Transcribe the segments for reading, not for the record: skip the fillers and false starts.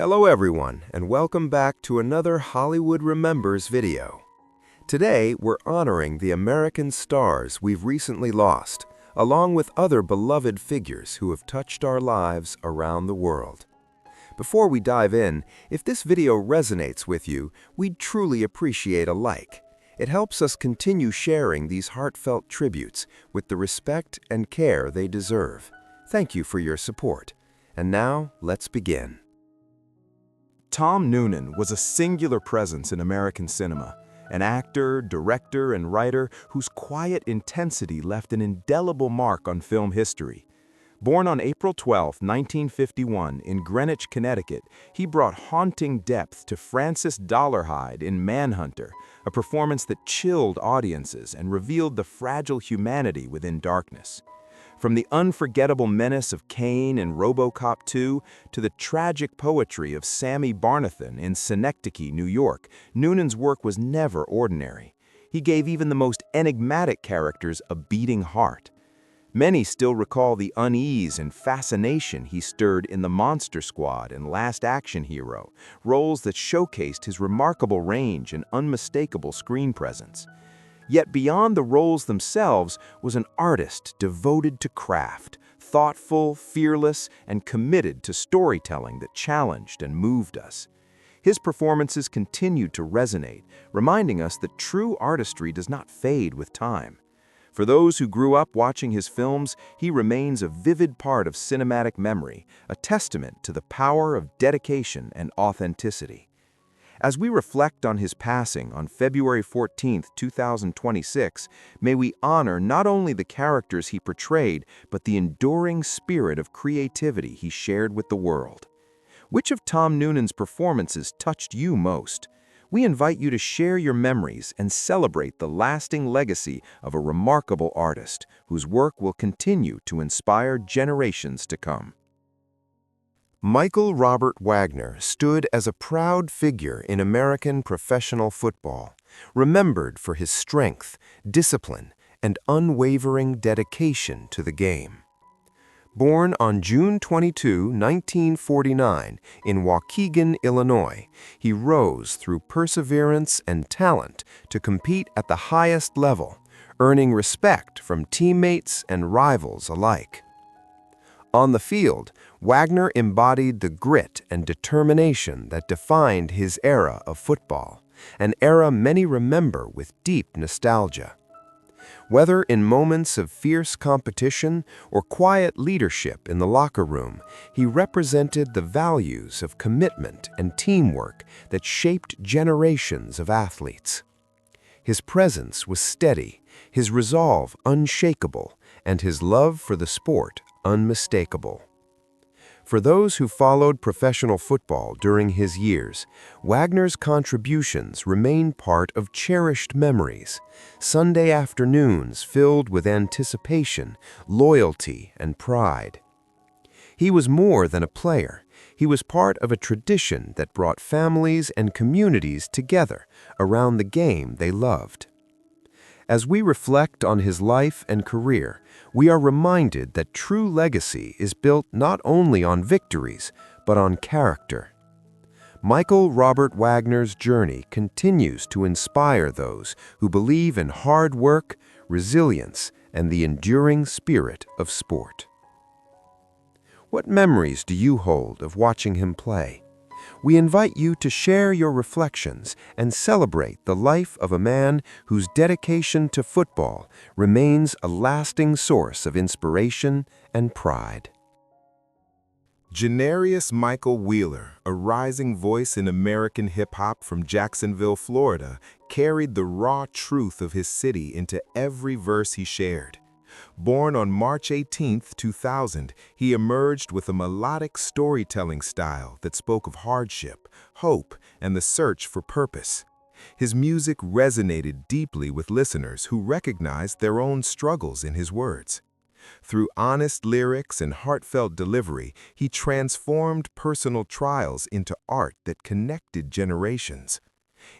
Hello everyone, and welcome back to another Hollywood Remembers video. Today, we're honoring the American stars we've recently lost, along with other beloved figures who have touched our lives around the world. Before we dive in, if this video resonates with you, we'd truly appreciate a like. It helps us continue sharing these heartfelt tributes with the respect and care they deserve. Thank you for your support. And now, let's begin. Tom Noonan was a singular presence in American cinema, an actor, director, and writer whose quiet intensity left an indelible mark on film history. Born on April 12, 1951, in Greenwich, Connecticut, he brought haunting depth to Francis Dolarhyde in Manhunter, a performance that chilled audiences and revealed the fragile humanity within darkness. From the unforgettable menace of Kane in RoboCop 2 to the tragic poetry of Sammy Barnathan in Synecdoche, New York, Noonan's work was never ordinary. He gave even the most enigmatic characters a beating heart. Many still recall the unease and fascination he stirred in The Monster Squad and Last Action Hero, roles that showcased his remarkable range and unmistakable screen presence. Yet beyond the roles themselves was an artist devoted to craft, thoughtful, fearless, and committed to storytelling that challenged and moved us. His performances continued to resonate, reminding us that true artistry does not fade with time. For those who grew up watching his films, he remains a vivid part of cinematic memory, a testament to the power of dedication and authenticity. As we reflect on his passing on February 14, 2026, may we honor not only the characters he portrayed, but the enduring spirit of creativity he shared with the world. Which of Tom Noonan's performances touched you most? We invite you to share your memories and celebrate the lasting legacy of a remarkable artist whose work will continue to inspire generations to come. Michael Robert Wagner stood as a proud figure in American professional football, remembered for his strength, discipline, and unwavering dedication to the game. Born on June 22, 1949, in Waukegan, Illinois, he rose through perseverance and talent to compete at the highest level, earning respect from teammates and rivals alike. On the field, Wagner embodied the grit and determination that defined his era of football, an era many remember with deep nostalgia. Whether in moments of fierce competition or quiet leadership in the locker room, he represented the values of commitment and teamwork that shaped generations of athletes. His presence was steady, his resolve unshakable, and his love for the sport unmistakable. For those who followed professional football during his years, Wagner's contributions remain part of cherished memories, Sunday afternoons filled with anticipation, loyalty, and pride. He was more than a player. He was part of a tradition that brought families and communities together around the game they loved. As we reflect on his life and career, we are reminded that true legacy is built not only on victories, but on character. Michael Robert Wagner's journey continues to inspire those who believe in hard work, resilience, and the enduring spirit of sport. What memories do you hold of watching him play? We invite you to share your reflections and celebrate the life of a man whose dedication to football remains a lasting source of inspiration and pride. Janarius Michael Wheeler, a rising voice in American hip-hop from Jacksonville, Florida, carried the raw truth of his city into every verse he shared. Born on March 18, 2000, he emerged with a melodic storytelling style that spoke of hardship, hope, and the search for purpose. His music resonated deeply with listeners who recognized their own struggles in his words. Through honest lyrics and heartfelt delivery, he transformed personal trials into art that connected generations.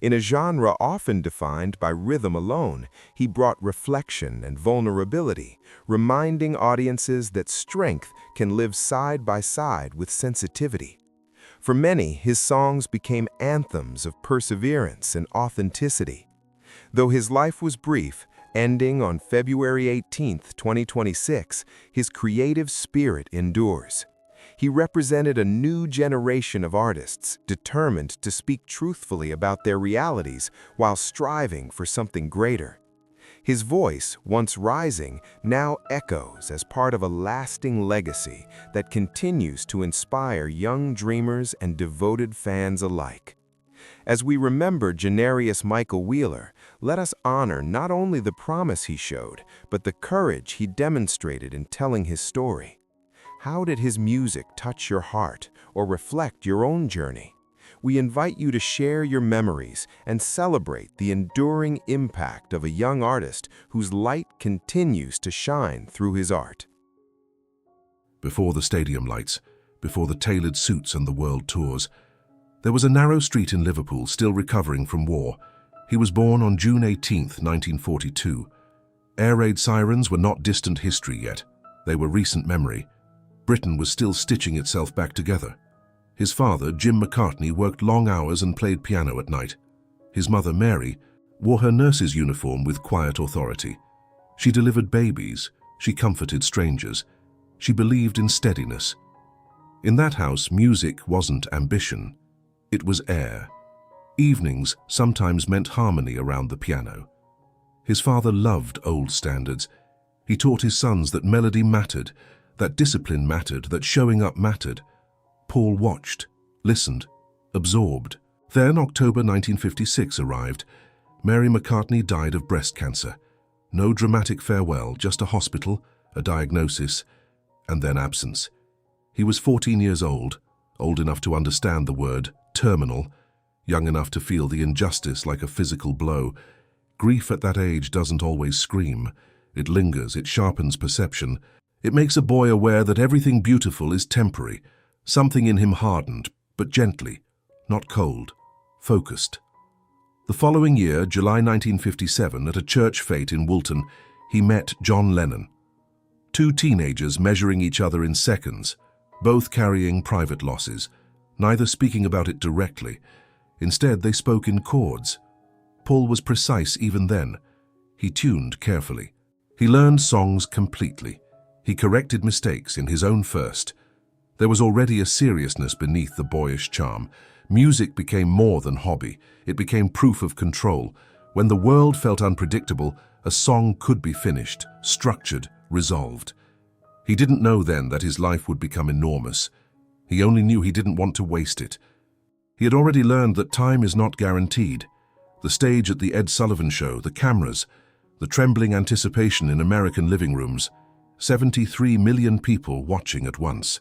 In a genre often defined by rhythm alone, he brought reflection and vulnerability, reminding audiences that strength can live side by side with sensitivity. For many, his songs became anthems of perseverance and authenticity. Though his life was brief, ending on February 18, 2026, his creative spirit endures. He represented a new generation of artists determined to speak truthfully about their realities while striving for something greater. His voice, once rising, now echoes as part of a lasting legacy that continues to inspire young dreamers and devoted fans alike. As we remember Janarius Michael Wheeler, let us honor not only the promise he showed, but the courage he demonstrated in telling his story. How did his music touch your heart or reflect your own journey? We invite you to share your memories and celebrate the enduring impact of a young artist whose light continues to shine through his art. Before the stadium lights, before the tailored suits and the world tours, there was a narrow street in Liverpool still recovering from war. He was born on June 18, 1942. Air raid sirens were not distant history yet. They were recent memory. Britain was still stitching itself back together. His father, Jim McCartney, worked long hours and played piano at night. His mother, Mary, wore her nurse's uniform with quiet authority. She delivered babies. She comforted strangers. She believed in steadiness. In that house, music wasn't ambition. It was air. Evenings sometimes meant harmony around the piano. His father loved old standards. He taught his sons that melody mattered, that discipline mattered, that showing up mattered. Paul watched, listened, absorbed. Then October 1956 arrived. Mary McCartney died of breast cancer. No dramatic farewell, just a hospital, a diagnosis, and then absence. He was 14 years old enough to understand the word terminal, young enough to feel the injustice like a physical blow. Grief at that age doesn't always scream. It lingers, it sharpens perception. It makes a boy aware that everything beautiful is temporary. Something in him hardened, but gently, not cold, focused. The following year, July 1957, at a church fete in Woolton, he met John Lennon. Two teenagers measuring each other in seconds, both carrying private losses, neither speaking about it directly. Instead, they spoke in chords. Paul was precise even then. He tuned carefully. He learned songs completely. He corrected mistakes in his own first. There was already a seriousness beneath the boyish charm. Music became more than hobby. It became proof of control. When the world felt unpredictable, a song could be finished, structured, resolved. He didn't know then that his life would become enormous. He only knew he didn't want to waste it. He had already learned that time is not guaranteed. The stage at the Ed Sullivan Show, the cameras, the trembling anticipation in American living rooms, 73 million people watching at once.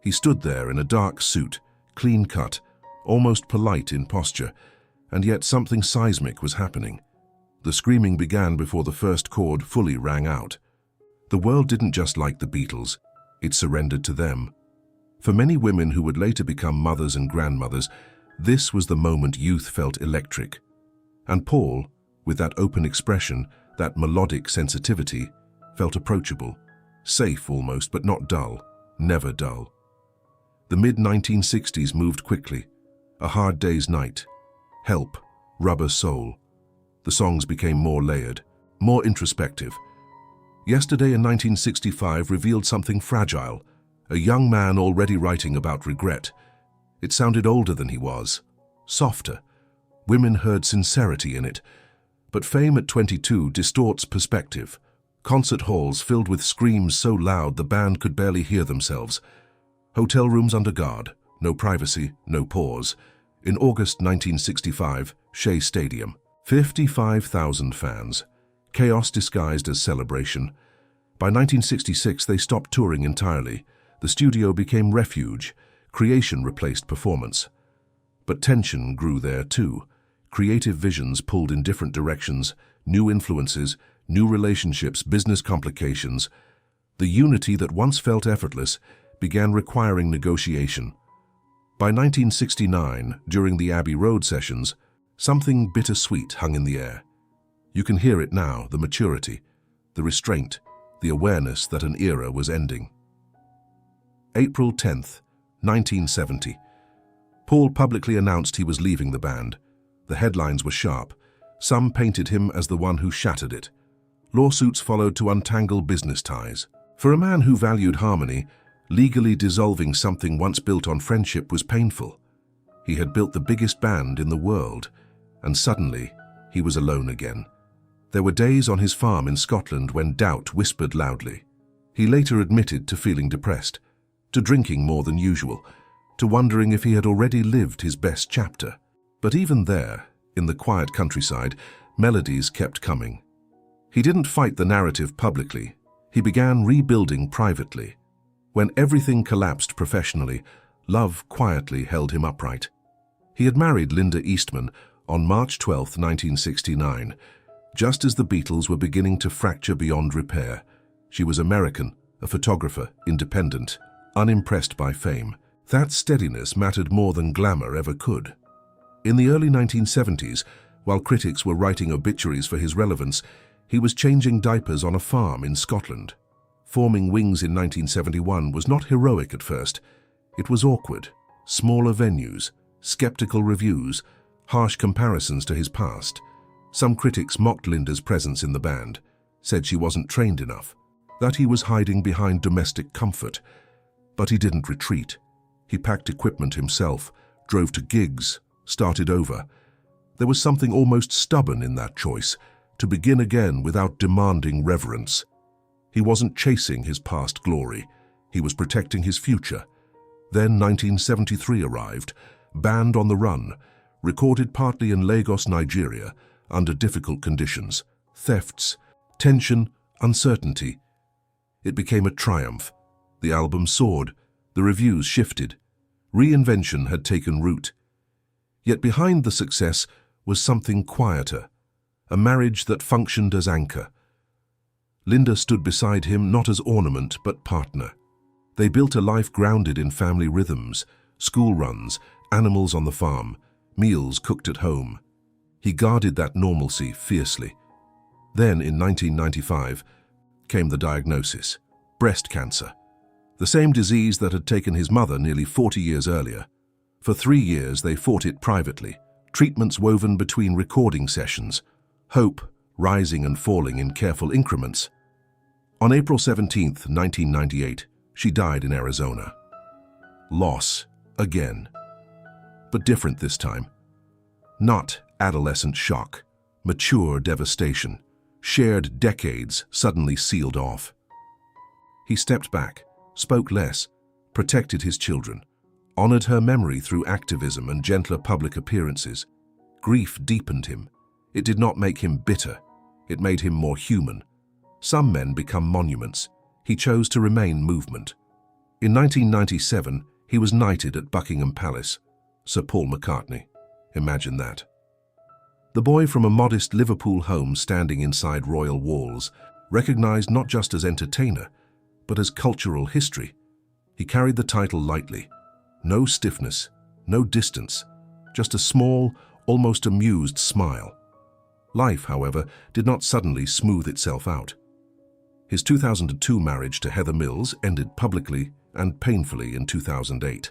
He stood there in a dark suit, clean-cut, almost polite in posture, and yet something seismic was happening. The screaming began before the first chord fully rang out. The world didn't just like the Beatles, it surrendered to them. For many women who would later become mothers and grandmothers, this was the moment youth felt electric. And Paul, with that open expression, that melodic sensitivity, felt approachable, safe almost, but not dull, never dull. The mid-1960s moved quickly. A Hard Day's Night, Help, Rubber Soul. The songs became more layered, more introspective. Yesterday in 1965 revealed something fragile, a young man already writing about regret. It sounded older than he was, softer. Women heard sincerity in it. But fame at 22 distorts perspective. Concert halls filled with screams so loud the band could barely hear themselves. Hotel rooms under guard, no privacy, no pause. In August 1965, Shea Stadium, 55,000 fans. Chaos disguised as celebration. By 1966, they stopped touring entirely. The studio became refuge. Creation replaced performance. But tension grew there too. Creative visions pulled in different directions, new influences, new relationships, business complications. The unity that once felt effortless began requiring negotiation. By 1969, during the Abbey Road sessions, something bittersweet hung in the air. You can hear it now, the maturity, the restraint, the awareness that an era was ending. April 10th, 1970. Paul publicly announced he was leaving the band. The headlines were sharp. Some painted him as the one who shattered it. Lawsuits followed to untangle business ties. For a man who valued harmony, legally dissolving something once built on friendship was painful. He had built the biggest band in the world, and suddenly he was alone again. There were days on his farm in Scotland when doubt whispered loudly. He later admitted to feeling depressed, to drinking more than usual, to wondering if he had already lived his best chapter. But even there, in the quiet countryside, melodies kept coming. He didn't fight the narrative publicly. He began rebuilding privately. When everything collapsed professionally, love quietly held him upright. He had married Linda Eastman on March 12, 1969, just as the Beatles were beginning to fracture beyond repair. She was American, a photographer, independent, unimpressed by fame. That steadiness mattered more than glamour ever could. In the early 1970s, while critics were writing obituaries for his relevance, he was changing diapers on a farm in Scotland. Forming Wings in 1971 was not heroic at first. It was awkward. Smaller venues, skeptical reviews, harsh comparisons to his past. Some critics mocked Linda's presence in the band, said she wasn't trained enough, that he was hiding behind domestic comfort. But he didn't retreat. He packed equipment himself, drove to gigs, started over. There was something almost stubborn in that choice, to begin again without demanding reverence. He wasn't chasing his past glory. He was protecting his future. Then 1973 arrived, Band on the Run, recorded partly in Lagos, Nigeria, under difficult conditions, thefts, tension, uncertainty. It became a triumph. The album soared, the reviews shifted. Reinvention had taken root. Yet behind the success was something quieter, a marriage that functioned as anchor. Linda stood beside him not as ornament but partner. They built a life grounded in family rhythms, school runs, animals on the farm, meals cooked at home. He guarded that normalcy fiercely. Then, in 1995, came the diagnosis: breast cancer. The same disease that had taken his mother nearly 40 years earlier. For 3 years, they fought it privately, treatments woven between recording sessions, hope rising and falling in careful increments. On April 17, 1998, she died in Arizona. Loss, again. But different this time. Not adolescent shock, mature devastation, shared decades suddenly sealed off. He stepped back, spoke less, protected his children, honored her memory through activism and gentler public appearances. Grief deepened him. It did not make him bitter. It made him more human. Some men become monuments. He chose to remain movement. In 1997, he was knighted at Buckingham Palace. Sir Paul McCartney. Imagine that. The boy from a modest Liverpool home standing inside royal walls, recognized not just as entertainer, but as cultural history. He carried the title lightly. No stiffness, no distance, just a small, almost amused smile. Life, however, did not suddenly smooth itself out. His 2002 marriage to Heather Mills ended publicly and painfully in 2008.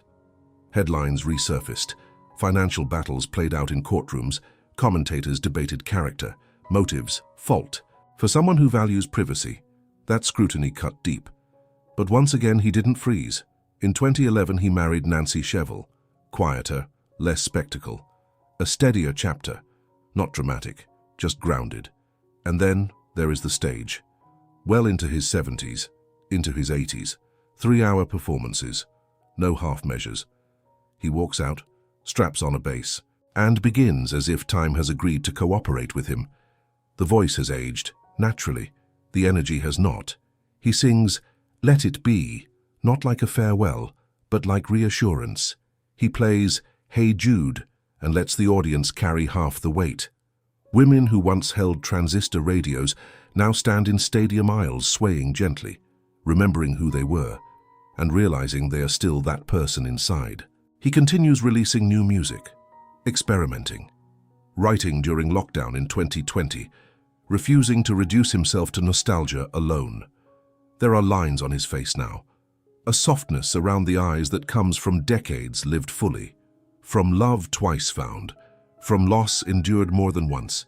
Headlines resurfaced, financial battles played out in courtrooms, commentators debated character, motives, fault. For someone who values privacy, that scrutiny cut deep. But once again he didn't freeze. In 2011 he married Nancy Sheville, quieter, less spectacle, a steadier chapter, not dramatic, just grounded. And then there is the stage. Well into his 70s, into his 80s, 3-hour performances, no half measures. He walks out, straps on a bass, and begins as if time has agreed to cooperate with him. The voice has aged, naturally. The energy has not. He sings, "Let It Be," not like a farewell, but like reassurance. He plays "Hey Jude" and lets the audience carry half the weight. Women who once held transistor radios now stand in stadium aisles swaying gently, remembering who they were, and realizing they are still that person inside. He continues releasing new music, experimenting, writing during lockdown in 2020, refusing to reduce himself to nostalgia alone. There are lines on his face now, a softness around the eyes that comes from decades lived fully, From love twice found, from loss endured more than once.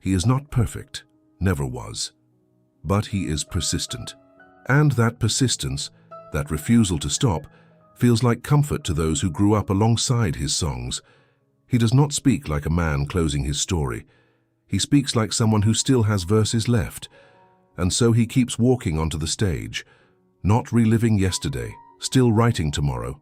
He is not perfect, never was. But he is persistent. And that persistence, that refusal to stop, feels like comfort to those who grew up alongside his songs. He does not speak like a man closing his story. He speaks like someone who still has verses left. And so he keeps walking onto the stage, not reliving yesterday, still writing tomorrow,